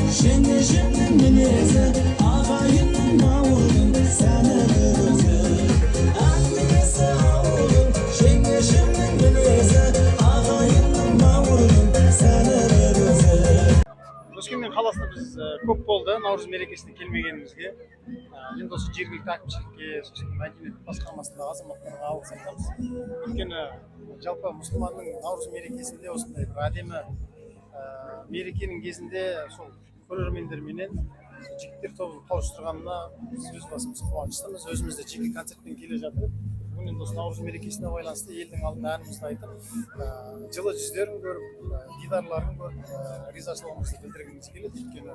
Жеңешемнің мінезі, ағайынның бауырдың сәні бір өзі. Әңгімесі ауылдың, жеңешемнің мінезі, ағайынның бауырдың сәні бір өзі. Өскемен қаласында біз көп болды Наурыз мерекесіне келмегенімізге. Енді осы жергілікті әкімшілікке, сосын мәдениет басқармасындағы азаматтарға алғыс айтамыз. Өйткені жалпы мұсылманның Наурыз мерекесінде осындай бір әдемі мерекенің кезінде сол көрермендерменен жігіттер тобын қауыштырғанына біз өз басымыз қуаныштымыз. Өзіміз де жеке концертпен келе жатырмыз. Бүгін енді осы Наурыз мерекесіне байланысты елдің алдында әнімізді айтып, жылы жүздерін көріп, дидарларын көріп, ризашылығымызды білдіргіміз келеді. Өйткені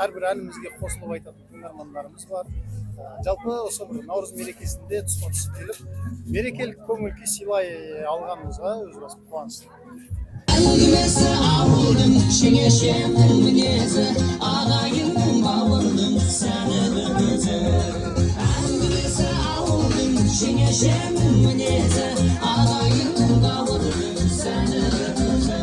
әрбір әнімізге қосылып айтатын тыңдармандарымыз бар. Жалпы осы бір Наурыз мерекесінде тұспа тұс келіп, мерекелік көңіл күй сыйлай алғанымызға өз басым қуаныштымын. Әңгімесі ауылдың, жеңешемнің мінезі, ағайынның бауырдың сәні бір өзі. Әңгімесі ауылдың, жеңешемнің мінезі, ағайынның бауырдың сәні бір өзі.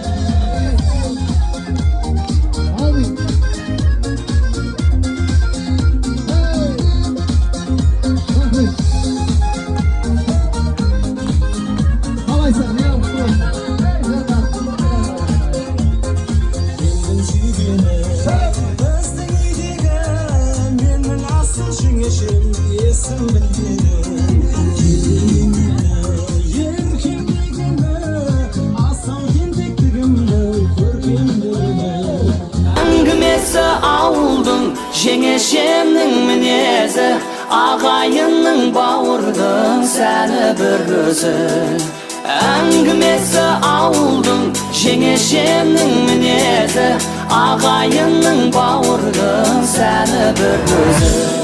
Әңгімесі ауылдың, жеңешемнің мінезі, ағайынның бауырдың сәні бір өзі. Әңгімесі ауылдың, жеңешемнің мінезі, ағайынның бауырдың сәні бір өзі.